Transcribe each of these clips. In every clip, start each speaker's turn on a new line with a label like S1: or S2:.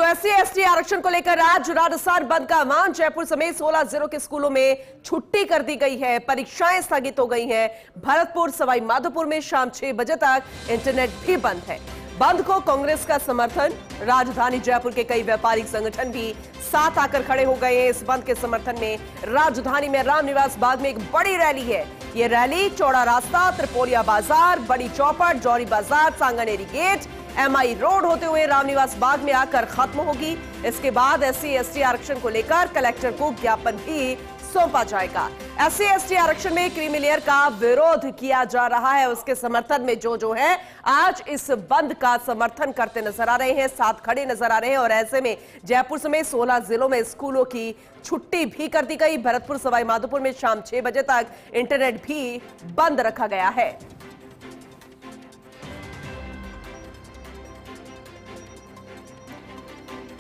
S1: तो SC/ST आरक्षण को लेकर आज राजस्थान बंद का आह्वान। जयपुर समेत 16 जिलों के स्कूलों में छुट्टी कर दी गई है, परीक्षाएं स्थगित हो गई हैं। भरतपुर, सवाई माधोपुर में शाम 6 बजे तक इंटरनेट भी बंद है। बंद को कांग्रेस का समर्थन, राजधानी जयपुर के कई व्यापारिक संगठन भी साथ आकर खड़े हो गए हैं। इस बंद के समर्थन में राजधानी में रामनिवास बाग में एक बड़ी रैली है। ये रैली चौड़ा रास्ता, त्रिपोलिया बाजार, बड़ी चौपट, जौहरी बाजार, सांगानेरी गेट, MI रोड होते हुए रामनिवास बाग में आकर खत्म होगी। इसके बाद SC/ST आरक्षण को लेकर कलेक्टर को ज्ञापन भी सौंपा जाएगा। SC/ST आरक्षण में क्रीमी लेयर का विरोध किया जा रहा है, उसके समर्थन में जो है आज इस बंद का समर्थन करते नजर आ रहे हैं, साथ खड़े नजर आ रहे हैं। और ऐसे में जयपुर समेत 16 जिलों में स्कूलों की छुट्टी भी कर दी गई। भरतपुर, सवाई माधोपुर में शाम 6 बजे तक इंटरनेट भी बंद रखा गया है।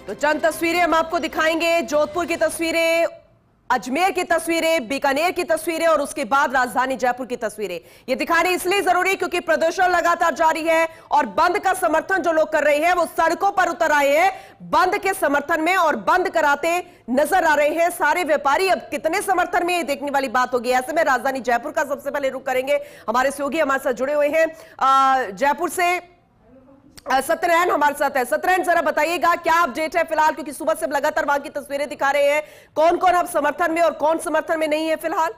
S1: तो चंद तस्वीरें हम आपको दिखाएंगे, जोधपुर की तस्वीरें, अजमेर की तस्वीरें, बीकानेर की तस्वीरें और उसके बाद राजधानी जयपुर की तस्वीरें। ये दिखाने इसलिए जरूरी क्योंकि प्रदर्शन लगातार जारी है और बंद का समर्थन जो लोग कर रहे हैं वो सड़कों पर उतर आए हैं बंद के समर्थन में और बंद कराते नजर आ रहे हैं सारे व्यापारी। अब कितने समर्थन में ये देखने वाली बात होगी। ऐसे में राजधानी जयपुर का सबसे पहले रुख करेंगे, हमारे सहयोगी हमारे साथ जुड़े हुए हैं जयपुर से सत्यनारायण हमारे साथ है। सत्यनारायण, जरा बताइएगा क्या अपडेट है फिलहाल, क्योंकि सुबह से लगातार वहां की तस्वीरें दिखा रहे हैं। कौन कौन अब समर्थन में और कौन समर्थन में नहीं है फिलहाल?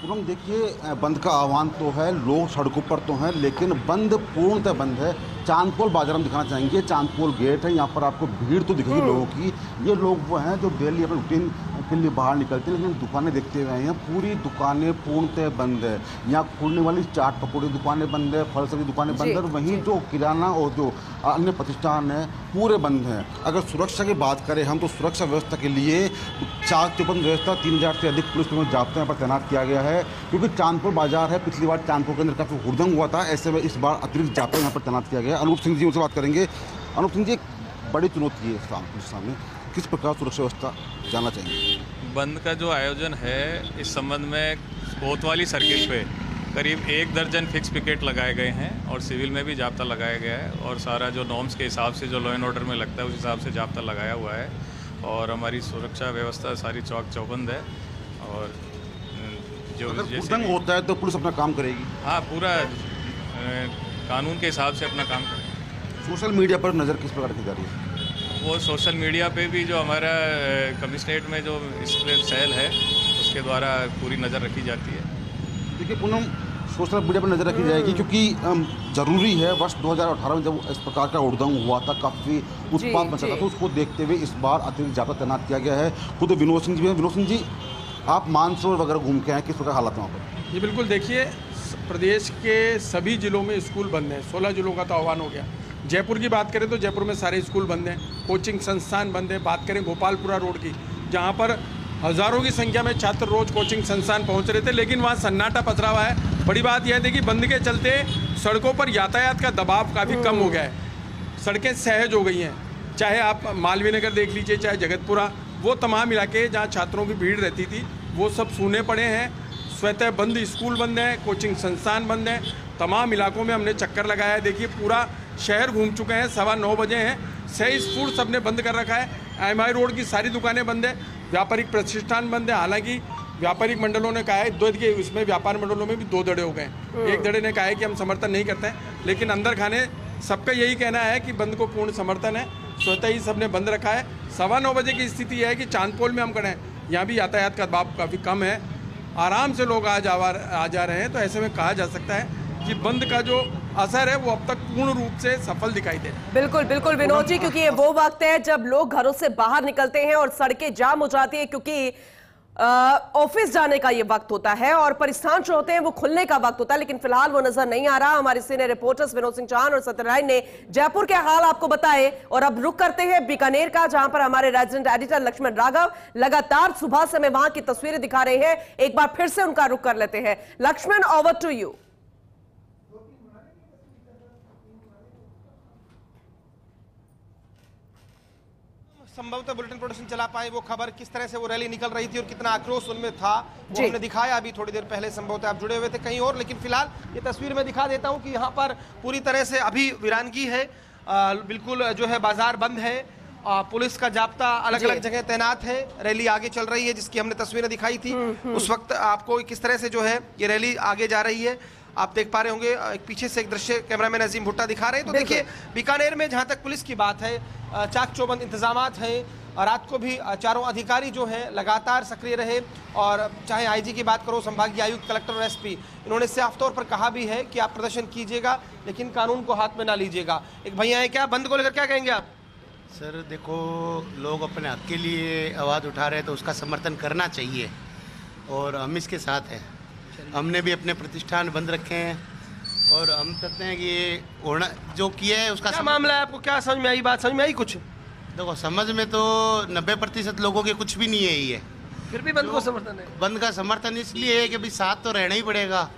S2: पूनम, देखिए बंद का आह्वान तो है, लोग सड़कों पर तो हैं, लेकिन बंद पूर्णतः बंद है। चांदपोल बाजार हम दिखाना चाहेंगे, चांदपोल गेट है, यहाँ पर आपको भीड़ तो दिखेगी लोगों की। ये लोग वो हैं जो डेली अपने रूटीन के लिए बाहर निकलते हैं, लेकिन दुकानें देखते हुए हैं, पूरी दुकानें पूर्णतः बंद है। यहाँ खुलने वाली चाट पकौड़ी दुकानें बंद है, फल सब्जी दुकानें बंद है, और वहीं जो किराना और जो अन्य प्रतिष्ठान है पूरे बंद हैं। अगर सुरक्षा की बात करें हम, तो सुरक्षा व्यवस्था के लिए चाक चौबंद व्यवस्था 3000 से अधिक पुलिस कर्मी जाब्ते यहाँ पर तैनात किया गया है, क्योंकि चांदपुर बाजार है, पिछली बार चांदपुर के अंदर काफ़ी हुड़दंग हुआ था, ऐसे में इस बार अतिरिक्त जाब्ते यहाँ पर तैनात किया गया है। अनूप सिंह जी उनसे बात करेंगे। अनूप सिंह जी, एक बड़ी चुनौती है पुलिस सामने, किस प्रकार सुरक्षा व्यवस्था जानना चाहिए?
S3: बंद का जो आयोजन है, इस संबंध में कोतवाली सर्किट पे करीब 1 दर्जन फिक्स पिकेट लगाए गए हैं और सिविल में भी जाब्ता लगाया गया है, और सारा जो नॉर्म्स के हिसाब से जो लॉ एंड ऑर्डर में लगता है उस हिसाब से जाब्ता लगाया हुआ है। और हमारी सुरक्षा व्यवस्था सारी चौक चौबंद है। और जो
S2: हुड़दंग होता है तो पुलिस अपना काम करेगी?
S3: हाँ, पूरा कानून के हिसाब से अपना काम करेगी।
S2: सोशल मीडिया पर नज़र किस प्रकार की जा रही है?
S3: वो सोशल मीडिया पे भी जो हमारा कमिश्नरेट में जो स्प्रेड सेल है उसके द्वारा पूरी नज़र रखी जाती है।
S2: देखिए पूनम, सोशल मीडिया पर नज़र रखी जाएगी क्योंकि ज़रूरी है। वर्ष 2018 में जब इस प्रकार का हुड़दंग हुआ था, काफ़ी उत्पात मचा था, तो उसको देखते हुए इस बार अतिरिक्त जाब्ता तैनात किया गया है। खुद विनोद सिंह जी हैं। विनोद सिंह जी, आप मानसरोवर वगैरह घूम के आए, किस प्रकार हालात हैं वहाँ पर?
S4: जी बिल्कुल, देखिए प्रदेश के सभी जिलों में स्कूल बंद हैं। 16 जिलों का तो आह्वान हो गया। जयपुर की बात करें तो जयपुर में सारे स्कूल बंद हैं, कोचिंग संस्थान बंद हैं। बात करें गोपालपुरा रोड की, जहाँ पर हज़ारों की संख्या में छात्र रोज कोचिंग संस्थान पहुँच रहे थे, लेकिन वहाँ सन्नाटा पसरा हुआ है। बड़ी बात यह है कि बंद के चलते सड़कों पर यातायात का दबाव काफ़ी कम हो गया है, सड़कें सहज हो गई हैं। चाहे आप मालवीय नगर देख लीजिए, चाहे जगतपुरा, वो तमाम इलाके जहाँ छात्रों की भीड़ रहती थी वो सब सूने पड़े हैं। स्वतः बंद स्कूल बंद हैं, कोचिंग संस्थान बंद हैं। तमाम इलाकों में हमने चक्कर लगाया है। देखिए पूरा शहर घूम चुके हैं, 9:15 बजे हैं। सही फूड सबने बंद कर रखा है। MI रोड की सारी दुकानें बंद है, व्यापारिक प्रतिष्ठान बंद है। हालांकि व्यापारिक मंडलों ने कहा है, दो के उसमें व्यापार मंडलों में भी 2 धड़े हो गए हैं। एक धड़े ने कहा है कि हम समर्थन नहीं करते हैं, लेकिन अंदर खाने सबका यही कहना है कि बंद को पूर्ण समर्थन है। स्वतः ही सबने बंद रखा है। 9:15 बजे की स्थिति है कि चांदपोल में हम खड़े हैं, यहाँ भी यातायात का दबाव काफ़ी कम है, आराम से लोग आ जा रहे हैं। तो ऐसे में कहा जा सकता है कि बंद का जो असर है वो अब तक पूर्ण रूप से सफल दिखाई दे रहा है।
S1: बिल्कुल बिल्कुल विनोद जी, क्योंकि ये वो वक्त है जब लोग घरों से बाहर निकलते हैं और सड़कें जाम हो जाती है, क्योंकि ऑफिस जाने का ये वक्त होता है और परिस्थान जो होते हैं वो खुलने का वक्त होता है, लेकिन फिलहाल वो नजर नहीं आ रहा। हमारे सीनियर रिपोर्टर्स विनोद सिंह चौहान और सत्यनारायण ने जयपुर के हाल आपको बताए और अब रुक करते हैं बीकानेर का, जहां पर हमारे रेजिडेंट एडिटर लक्ष्मण राघव लगातार सुबह से में वहां की तस्वीरें दिखा रहे हैं। एक बार फिर से उनका रुख कर लेते हैं। Lakshman, over to you.
S5: संभवतः बुलेटिन प्रोडक्शन चला पाए वो खबर, किस तरह से वो रैली निकल रही थी और कितना आक्रोश उनमें था, वो हमने दिखाया अभी थोड़ी देर पहले। संभवतः आप जुड़े हुए थे कहीं और, लेकिन फिलहाल ये तस्वीर में दिखा देता हूँ कि यहाँ पर पूरी तरह से अभी वीरानगी है, बिल्कुल जो है बाजार बंद है, पुलिस का जाब्ता अलग अलग जगह तैनात है, रैली आगे चल रही है जिसकी हमने तस्वीरें दिखाई थी उस वक्त आपको किस तरह से जो है ये रैली आगे जा रही है आप देख पा रहे होंगे। एक पीछे से एक दृश्य कैमरामैन अजीम भुट्टा दिखा रहे हैं। तो देखिए बीकानेर में जहां तक पुलिस की बात है, चाक चौबंद इंतजामात हैं। रात को भी चारों अधिकारी जो हैं लगातार सक्रिय रहे, और चाहे आईजी की बात करो, संभागीय आयुक्त, कलेक्टर और एसपी, इन्होंने साफ तौर पर कहा भी है कि आप प्रदर्शन कीजिएगा लेकिन कानून को हाथ में ना लीजिएगा। एक भैया है, क्या बंद को लेकर क्या कहेंगे आप?
S6: सर देखो, लोग अपने हक के लिए आवाज़ उठा रहे हैं तो उसका समर्थन करना चाहिए, और हम इसके साथ हैं। हमने भी अपने प्रतिष्ठान बंद रखे हैं और हम चाहते हैं कि ये होना जो किया है उसका
S5: क्या मामला है, आपको क्या समझ में आई? बात समझ में आई कुछ?
S6: देखो, समझ में तो 90% लोगों के कुछ भी नहीं है ये,
S5: फिर भी बंद को समर्थन है।
S6: बंद का समर्थन इसलिए है कि भाई साथ तो रहना ही पड़ेगा।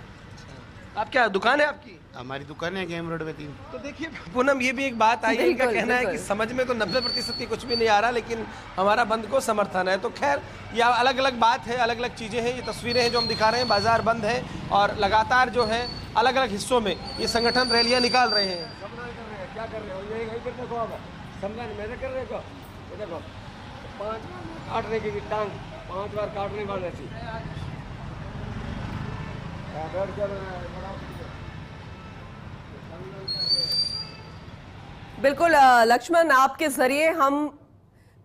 S5: आप क्या दुकान है आपकी?
S6: हमारी दुकान है गेम रोड में 3।
S5: तो देखिए पूनम, ये भी एक बात आई है, इनका कहना है कि समझ में तो 90% की कुछ भी नहीं आ रहा, लेकिन हमारा बंद को समर्थन है। तो खैर ये अलग अलग बात है, अलग अलग चीज़ें हैं। ये तस्वीरें हैं जो हम दिखा रहे हैं, बाजार बंद है और लगातार जो है अलग अलग हिस्सों में ये संगठन रैलियाँ निकाल रहे हैं।
S7: क्या कर रहे हो? यही करते को आप समझा नहीं, मेरे कर रहे को देखो 5 काटने की टांग 5 बार काटने वाले थी।
S1: बिल्कुल लक्ष्मण, आपके जरिए हम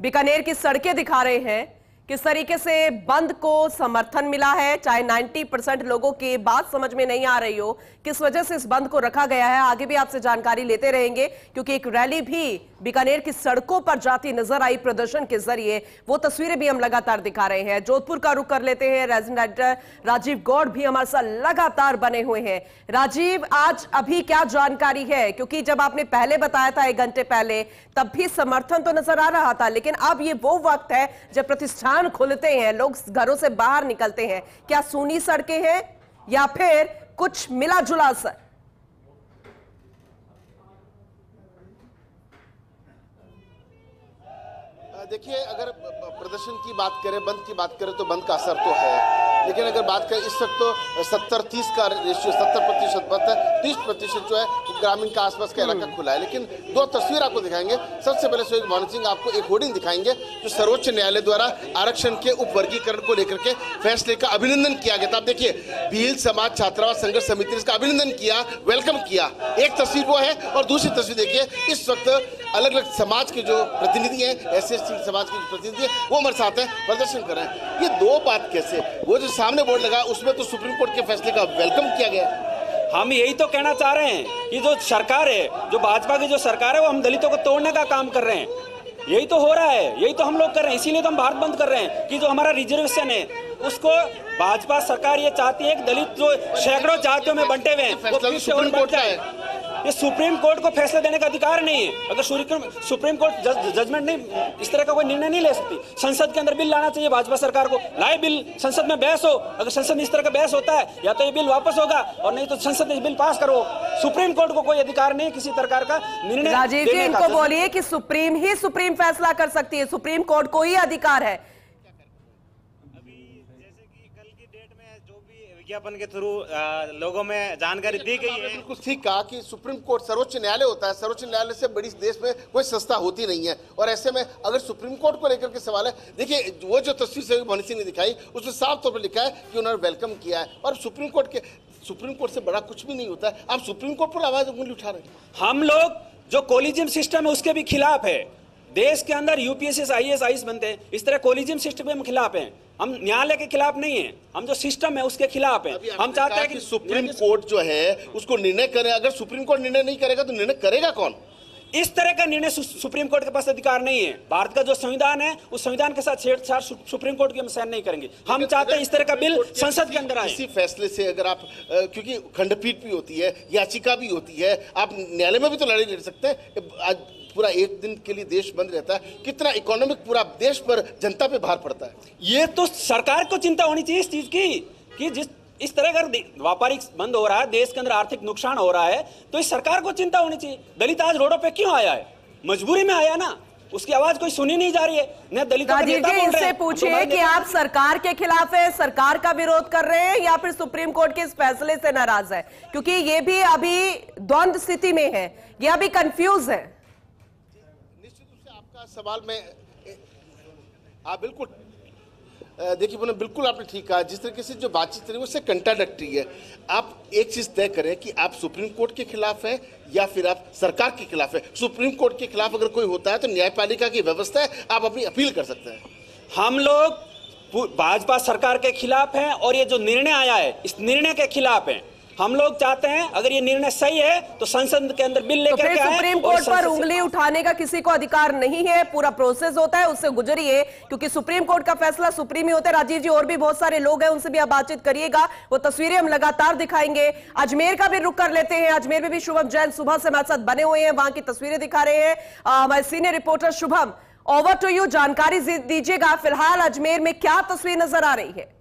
S1: बीकानेर की सड़कें दिखा रहे हैं, किस तरीके से बंद को समर्थन मिला है, चाहे 90% लोगों की बात समझ में नहीं आ रही हो, किस वजह से इस बंद को रखा गया है। आगे भी आपसे जानकारी लेते रहेंगे, क्योंकि एक रैली भी बीकानेर की सड़कों पर जाती नजर आई प्रदर्शन के जरिए, वो तस्वीरें भी हम लगातार दिखा रहे हैं। जोधपुर का रुख कर लेते हैं, रेजिडेंट एडिटर राजीव गौड़ भी हमारे साथ लगातार बने हुए हैं। राजीव, आज अभी क्या जानकारी है? क्योंकि जब आपने पहले बताया था 1 घंटे पहले, तब भी समर्थन तो नजर आ रहा था, लेकिन अब ये वो वक्त है जब प्रतिष्ठान खुलते हैं, लोग घरों से बाहर निकलते हैं। क्या सूनी सड़कें हैं या फिर कुछ मिला जुला असर?
S8: देखिए, अगर प्रदर्शन की बात करें, बंद की बात करें तो बंद का असर तो है, लेकिन अगर बात करें इस वक्त तो 70-30 का रेशियो, 70% बंद है, 30% जो है ग्रामीण का आसपास का इलाका खुला है। लेकिन 2 तस्वीर आपको दिखाएंगे। सबसे पहले सुहेल भानु सिंह आपको एक होर्डिंग दिखाएंगे जो सर्वोच्च न्यायालय द्वारा आरक्षण के उपवर्गीकरण को लेकर के फैसले का अभिनंदन किया गया था। आप देखिए, भील समाज छात्रावास संघर्ष समिति ने इसका अभिनंदन किया, वेलकम किया। एक तस्वीर वो है, और दूसरी तस्वीर देखिए, इस वक्त अलग अलग समाज के जो प्रतिनिधि हैं, SC/ST समाज के जो प्रतिनिधि हैं, वो हमारे साथ हैं, प्रदर्शन कर रहे हैं। ये 2 बात कैसे? वो जो सामने बोर्ड लगा उसमें तो सुप्रीम कोर्ट के फैसले का वेलकम किया गया।
S9: हम यही तो कहना चाह रहे हैं कि जो सरकार है, जो भाजपा की जो सरकार है, वो हम दलितों को तोड़ने का काम कर रहे हैं। यही तो हो रहा है, यही तो हम लोग कर रहे हैं। इसीलिए तो हम भारत बंद कर रहे हैं कि जो हमारा रिजर्वेशन है उसको भाजपा सरकार ये चाहती है कि दलित जो सैकड़ों जातियों में बंटे हुए हैं वो फिर से और बढ़ जाए। ये सुप्रीम कोर्ट को फैसला देने का अधिकार नहीं है। अगर सुप्रीम कोर्ट जजमेंट नहीं, इस तरह का कोई निर्णय नहीं ले सकती। संसद के अंदर बिल लाना चाहिए भाजपा सरकार को, लाए बिल, संसद में बहस हो। अगर संसद में इस तरह का बहस होता है, या तो ये बिल वापस होगा और नहीं तो संसद में बिल पास करो। सुप्रीम कोर्ट को कोई अधिकार नहीं किसी प्रकार का निर्णय।
S1: राजीव जी, इनको बोलिए कि सुप्रीम फैसला कर सकती है, सुप्रीम कोर्ट को ही अधिकार है।
S10: विज्ञापन के थ्रू लोगों में जानकारी दी गई है।
S8: बिल्कुल ठीक कहा कि सुप्रीम कोर्ट सर्वोच्च न्यायालय होता है, सर्वोच्च न्यायालय से बड़ी देश में कोई संस्था होती नहीं है, और ऐसे में अगर सुप्रीम कोर्ट को लेकर के सवाल है, देखिए वो जो तस्वीर सुहेल भानु सिंह ने दिखाई उसमें साफ तौर पर लिखा है कि उन्होंने वेलकम किया है, और सुप्रीम कोर्ट से बड़ा कुछ भी नहीं होता है। आप सुप्रीम कोर्ट पर आवाज उंगली उठा रहे हैं।
S9: हम लोग जो कोलिजियम सिस्टम है उसके भी खिलाफ है। देश के अंदर UPSS IAS बनते हैं, इस तरह कोलिजियम सिस्टम के हम खिलाफ हैं। हम न्यायालय के खिलाफ नहीं है, हम जो सिस्टम है उसके खिलाफ हैं। हम चाहते हैं कि
S8: सुप्रीम कोर्ट जो है उसको निर्णय करे। अगर सुप्रीम कोर्ट निर्णय नहीं करेगा तो निर्णय करेगा कौन?
S9: इस तरह का निर्णय सुप्रीम कोर्ट के पास अधिकार नहीं है। भारत का जो संविधान है उस संविधान के साथ छेड़छाड़ सुप्रीम कोर्ट की हम सहन नहीं करेंगे। हम चाहते हैं इस तरह का बिल संसद के अंदर आए।
S8: इसी फैसले से अगर आप, क्योंकि खंडपीठ भी होती है, याचिका भी होती है, आप न्यायालय में भी तो लड़ाई लड़ सकते हैं। आज पूरा 1 दिन के लिए देश बंद रहता है, कितना इकोनॉमिक पूरा देश पर, जनता पे भार पड़ता है।
S9: ये तो सरकार को चिंता होनी चाहिए इस चीज की कि जिस इस तरह अगर व्यापारिक बंद हो रहा है, देश के अंदर आर्थिक नुकसान हो रहा है, तो इस सरकार को चिंता होनी चाहिए। दलित आज रोडों पे क्यों आया है? मजबूरी में आया ना। उसकी आवाज कोई सुनी नहीं जा रही है। न दलितों के नेता बोल रहे
S1: इनसे
S9: हैं।
S1: पूछिए कि आप सरकार के खिलाफ है, सरकार का विरोध कर रहे हैं या फिर सुप्रीम कोर्ट के इस फैसले से नाराज है, क्योंकि ये भी अभी द्वंद्व स्थिति में है, ये अभी कंफ्यूज है।
S8: निश्चित रूप से आपका सवाल में आप बिल्कुल देखिए पुनः बिल्कुल आपने ठीक कहा। जिस तरीके से जो बातचीत रही उससे कंट्राडिक्टरी है। आप एक चीज तय करें कि आप सुप्रीम कोर्ट के खिलाफ है या फिर आप सरकार के खिलाफ है। सुप्रीम कोर्ट के खिलाफ अगर कोई होता है तो न्यायपालिका की व्यवस्था है, आप अपनी अपील कर सकते हैं।
S9: हम लोग भाजपा सरकार के खिलाफ हैं और ये जो निर्णय आया है इस निर्णय के खिलाफ हैं। हम लोग चाहते हैं अगर ये निर्णय सही है तो संसद के अंदर बिल लेकर के आए।
S1: सुप्रीम कोर्ट पर उंगली उठाने का किसी को अधिकार नहीं है, पूरा प्रोसेस होता है, उससे गुजरिए, क्योंकि सुप्रीम कोर्ट का फैसला सुप्रीम ही होता है। राजीव जी, और भी बहुत सारे लोग हैं, उनसे भी आप बातचीत करिएगा, वो तस्वीरें हम लगातार दिखाएंगे। अजमेर का भी रुख कर लेते हैं। अजमेर में भी शुभम जैन सुबह से हमारे साथ बने हुए हैं, वहां की तस्वीरें दिखा रहे हैं हमारे senior reporter Shubham. Over to you, जानकारी दीजिएगा फिलहाल अजमेर में क्या तस्वीर नजर आ रही है।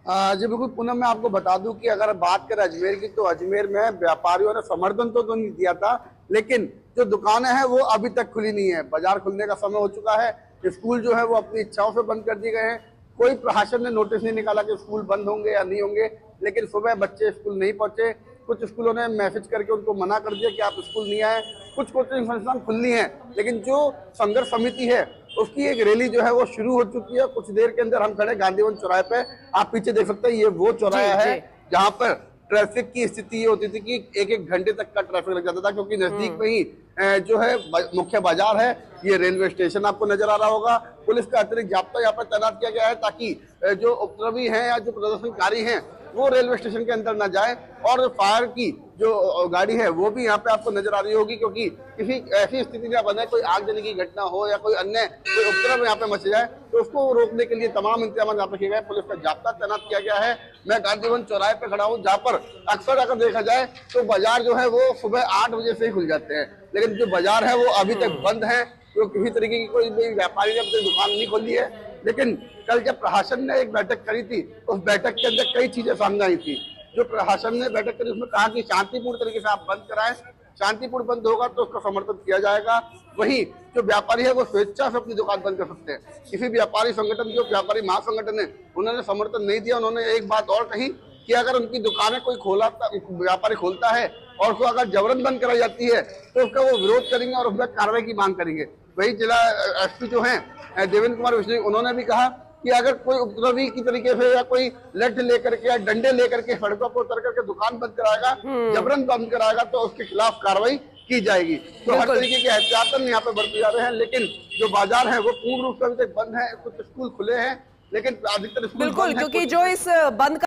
S11: जी बिल्कुल पूनम, मैं आपको बता दूं कि अगर बात करें अजमेर की तो अजमेर में व्यापारियों ने समर्थन तो नहीं दिया था, लेकिन जो दुकानें हैं वो अभी तक खुली नहीं है। बाजार खुलने का समय हो चुका है। स्कूल जो है वो अपनी इच्छाओं से बंद कर दिए गए हैं। कोई प्रशासन ने नोटिस नहीं निकाला कि स्कूल बंद होंगे या नहीं होंगे, लेकिन सुबह बच्चे स्कूल नहीं पहुंचे। कुछ स्कूलों ने मैसेज करके उनको मना कर दिया कि आप स्कूल नहीं आए। कुछ कोचिंग संस्थान खुलनी है, लेकिन जो संघर्ष समिति है उसकी एक रैली जो है वो शुरू हो चुकी है। कुछ देर के अंदर हम खड़े गांधीवन चौराहे पे, आप पीछे देख सकते हैं, ये वो चौराहा है जहाँ पर ट्रैफिक की स्थिति ये होती थी कि एक एक घंटे तक का ट्रैफिक लग जाता था, क्योंकि नजदीक में ही जो है मुख्य बाजार है। ये रेलवे स्टेशन आपको नजर आ रहा होगा। पुलिस का अतिरिक्त जाब्ता यहाँ पर तैनात किया गया है ताकि जो उपद्रवी हैं या जो प्रदर्शनकारी हैं वो रेलवे स्टेशन के अंदर न जाए। और फायर की जो गाड़ी है वो भी यहाँ पे आपको नजर आ रही होगी, क्योंकि किसी ऐसी स्थिति ना बने, कोई आग जलने की घटना हो या कोई अन्य कोई उपद्रव यहाँ पे मच जाए, तो उसको रोकने के लिए तमाम इंतजाम यहाँ पे किए गए। पुलिस का जाब्ता तैनात किया गया है। मैं गांधीवन चौराहे पे खड़ा हूँ, जहाँ पर अक्सर अगर देखा जाए तो बाजार जो है वो सुबह 8 बजे से ही खुल जाते हैं, लेकिन जो बाजार है वो अभी तक बंद है। तो किसी तरीके की कोई व्यापारी ने अपनी दुकान नहीं खोली है। लेकिन कल जब प्रशासन ने एक बैठक करी थी, उस बैठक के अंदर कई चीजें सामने आई थी। जो प्रशासन ने बैठक करी उसमें कहा कि शांतिपूर्ण तरीके से आप बंद कराएं, शांतिपूर्ण बंद होगा तो उसका समर्थन किया जाएगा। वहीं जो व्यापारी है वो स्वेच्छा से अपनी दुकान बंद कर सकते हैं। किसी व्यापारी संगठन, जो व्यापारी महासंगठन है, उन्होंने समर्थन नहीं दिया। उन्होंने एक बात और कही कि अगर उनकी दुकानें कोई व्यापारी खोलता है और उसको अगर जबरन बंद कराई जाती है तो उसका वो विरोध करेंगे और उसमें कार्रवाई की मांग करेंगे। वही जिला एसपी जो है देवेंद्र कुमार विश्नोई, उन्होंने भी कहा कि अगर कोई उपद्रवी की तरीके से या कोई लठ लेकर के या डंडे लेकर के सड़कों पर उतर करके दुकान बंद कराएगा, जबरन बंद कराएगा, तो उसके खिलाफ कार्रवाई की जाएगी। तो हर तरीके के एहतियातन यहाँ पे बरते जा रहे हैं। लेकिन जो बाजार है वो पूर्ण रूप से अभी तक बंद है। कुछ स्कूल खुले हैं, लेकिन अधिकतर स्कूल
S1: बिल्कुल, क्योंकि जो इस बंद